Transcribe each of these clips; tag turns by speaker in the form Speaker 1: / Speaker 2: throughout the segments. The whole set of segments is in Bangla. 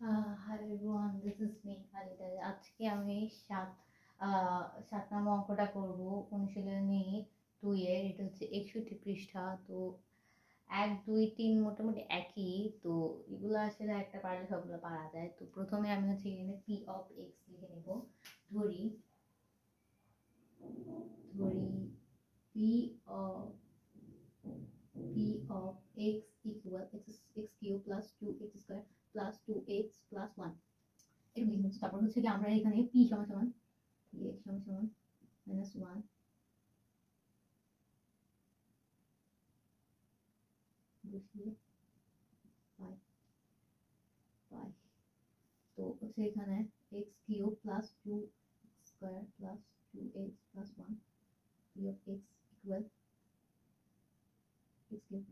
Speaker 1: Hi everyone, this is me Khalida. আজকে আমি সাত নম্বর অঙ্কটা করব অনুশীলনী 2 এর। এটা হচ্ছে 61 পৃষ্ঠা। তো 1 2 3 মোটামুটি একই। তো এগুলো আসলে একটা পারলে সবগুলো পারা যায়। তো প্রথমে আমি হচ্ছে এখানে p of x লিখে নেব। ধরি p of x equal x cube plus 2x square plus 2x plus 1। এরকম লিখে নিচ্ছি। তারপর হচ্ছে কি আমরা এখানে p সমান সমান x সমান সমান -1 বসিয়ে পাই পাই। তো হচ্ছে এখানে x cube plus 2 square plus 2x plus 1 p of x equal x cube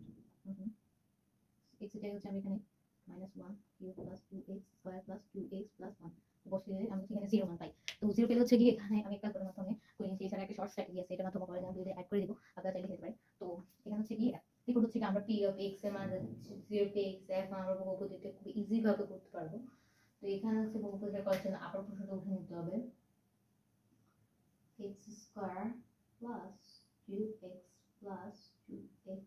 Speaker 1: x এটা হচ্ছে আমি এখানে -1 cube plus 2x square plus 2x plus 1 বসিয়ে আমি এখানে 0 মান পাই। তো 0 পেলে হচ্ছে কি এখানে আমি একটা করে মাধ্যমে করে নিয়েছি। এছাড়া একটা শর্ট স্ট্র্যাটেজি আছে, এটা মাধ্যমে করে আমি দুইটা অ্যাড করে দিব, আপনারা চাইলে খেতে পারেন। তো এখানে হচ্ছে কি এরপর হচ্ছে কি আমরা p of x এর মান 0 কে x এখন আমরা বহুপদীতে খুব ইজি ভাবে করতে পারবো। তো এখানে হচ্ছে বহুপদীটা করার জন্য আবার প্রশ্নটা উঠে নিতে হবে। x square plus 2x plus 2x,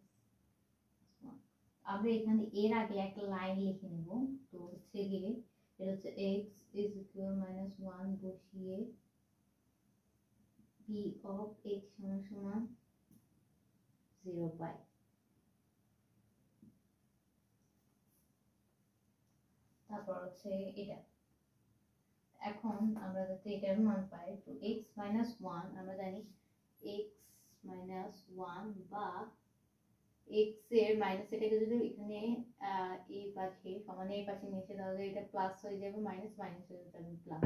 Speaker 1: আমরা এখানে এর আগে একটা লাইন লিখে নেব। তো হচ্ছে গিয়ে এটা হচ্ছে x is equal -1 বসিয়ে p of x সমান সমান 0 পাই। তারপর হচ্ছে এটা এখন আমরা যাতে এটার মান পাই, তো x - 1 আমরা জানি x - 1 বা x এর মাইনাস এটাকে যদি এখানে এই পাশে সমান এই পাশে নিচে তাহলে এটা প্লাস হয়ে যাবে, মাইনাস মাইনাস হয়ে যাবে প্লাস।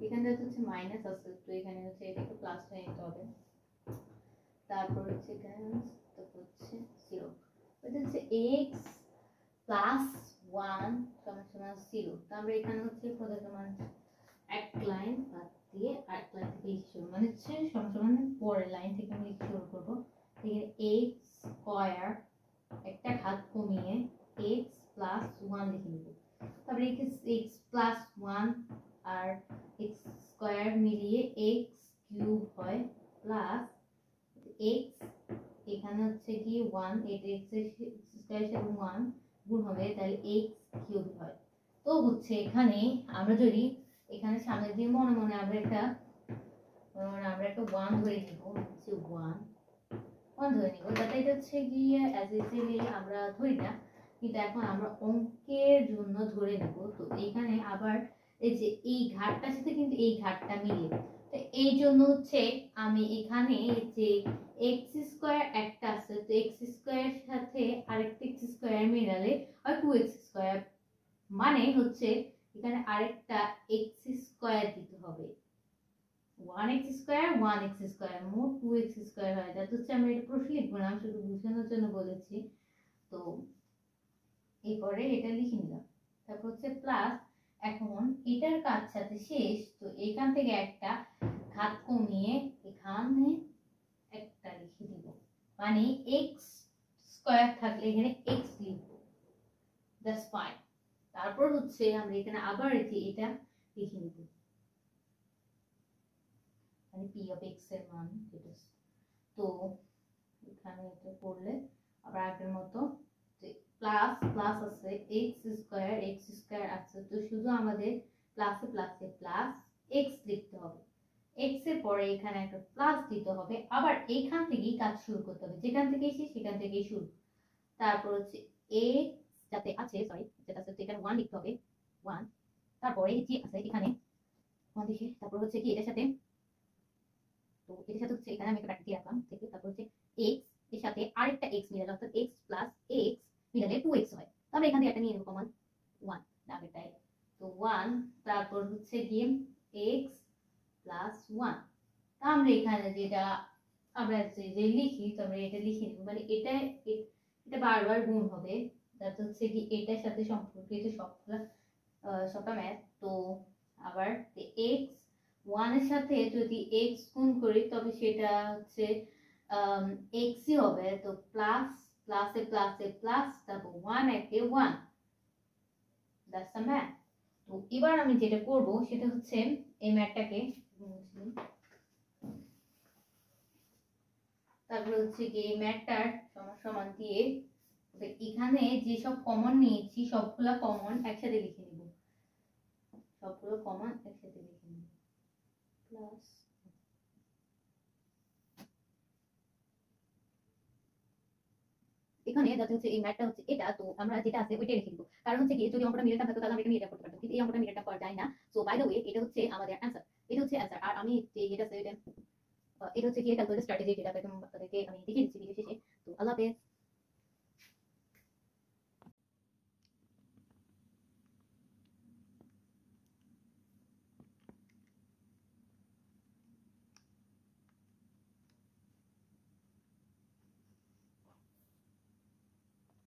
Speaker 1: এখানে হচ্ছে মাইনাস আছে, তো এখানে হচ্ছে এটাকে প্লাস হয়ে নিতে হবে। তারপর হচ্ছে এখানে তারপর হচ্ছে 0, এটা হচ্ছে x প্লাস 1 সমান সমান 0। তো আমরা এখানে হচ্ছে প্রদত্ত মান এক লাইন বাদ দিয়ে আরেক লাইন থেকে লিখে শুরু, মানে হচ্ছে সমান সমান পরের লাইন থেকে আমি লিখে শুরু করবো। এখানে x স্কয়ার একটা ঘাত কমিয়ে x প্লাস 1 লিখে নিব। তারপরে x প্লাস 1 আর x স্কয়ার মিলিয়ে x কিউব হয় প্লাস x এখানে হচ্ছে কি 1, এটা x স্কয়ার সাথে 1 গুণ হবে, তাহলে x কিউব হয়। তো হচ্ছে এখানে আমরা যদি এখানে সামনে দিয়ে মনে মনে আমরা একটা 1 ধরে নিব, হচ্ছে 1 ধরে নিব, যাতে এটা হচ্ছে গিয়ে অ্যাজ ইজিলি আমরা ধরি না, কিন্তু এখন আমরা অঙ্কের জন্য ধরে নেব। তো এখানে আবার এই যে এই ঘাটটার সাথে কিন্তু এই ঘাটটা মিলে, তো এই জন্য হচ্ছে আমি এখানে যে x স্কয়ার একটা আছে, তো x স্কয়ারের সাথে আরেকটা x স্কয়ার মিলালে আর 2x স্কয়ার, মানে হচ্ছে এখানে আরেকটা x স্কয়ার দিতে হবে। 1x স্কয়ার 1x স্কয়ার মোট 2x স্কয়ার হয়। যাতে হচ্ছে আমরা এটা প্রশ্ন লিখবো না, আমি শুধু বোঝানোর জন্য বলেছি। তো এরপরে এটা লিখে নিলাম। তারপর হচ্ছে প্লাস, এখন এটার কাজ সাথে শেষ, তো এখান থেকে একটা ঘাত কমিয়ে এখানে একটা লিখে দিব, মানে x স্কয়ার থাকলে এখানে x লিখবো, দ্যাটস ফাইন। তারপর হচ্ছে আমরা এখানে আবার এটা লিখে নিব, মানে p of x এর মান যেটা। তো এখানে এটা করলে আবার আগের মতো যে প্লাস প্লাস আছে, x স্কয়ার আছে, তো শুধু আমাদের প্লাসে প্লাসে প্লাস x লিখতে হবে। x এর পরে এখানে একটা প্লাস দিতে হবে, আবার এখান থেকেই কাজ শুরু করতে হবে, যেখান থেকে এসে সেখান থেকেই শুরু। তারপর হচ্ছে x যাতে আছে, সরি যেটা আছে, এখানে 1 লিখতে হবে 1, তারপরে যে আছে এখানে 1 লিখে, তারপর হচ্ছে কি এটার সাথে, তো এটার সাথে হচ্ছে এখানে আমি একটা ব্র্যাকেট দিয়ে রাখলাম থেকে, তারপর হচ্ছে x এর সাথে আরেকটা x মিলালে, অর্থাৎ x প্লাস x মিলালে 2x হয়। তো আমরা এখান থেকে একটা নিয়ে নেব কমন 1 আগেরটাই, তো 1, তারপর হচ্ছে গিয়ে x প্লাস 1। তা আমরা এখানে যেটা আমরা যে লিখি, তো আমরা এটা লিখে নেব, মানে এটা এটা বারবার গুণ হবে, যাতে হচ্ছে কি এটার সাথে সম্পর্কিত সবটা ম্যাথ। তো আবার x 1 এর সাথে যদি x গুণ করি তবে সেটা হচ্ছে x ই হবে, তো প্লাস প্লাসে প্লাসে প্লাস, তারপর 1 একে 1, দ্যাটস দ্য ম্যাথ। তো এবার আমি যেটা করব সেটা হচ্ছে এই ম্যাটটাকে তারপরে হচ্ছে কি এই ম্যাটটার সমান সমান দিয়ে এখানে যেসব কমন নিয়েছি সবগুলা কমন একসাথে লিখে নিব, সবগুলো কমন একসাথে লিখে নিব প্লাস এখানে যাতে হচ্ছে এই ম্যাটটা হচ্ছে এটা, তো আমরা যেটা আছে ওইটাই লিখে দিব। কারণ হচ্ছে কি যদি অঙ্কটা মিলে থাকতো তাহলে আমরা এটা মিলে করতে পারতাম, কিন্তু এই অঙ্কটা মিলে করা যায় না। সো বাই দ্য ওয়ে এটা হচ্ছে আমাদের অ্যানসার, এটা হচ্ছে অ্যানসার। আর আমি যে এটা আছে এটা হচ্ছে কি ক্যালকুলেটর স্ট্র্যাটেজি, যেটা আপনাদেরকে আমি দেখিয়ে দিচ্ছি ভিডিও শেষে। তো আল্লাহ হাফেজ।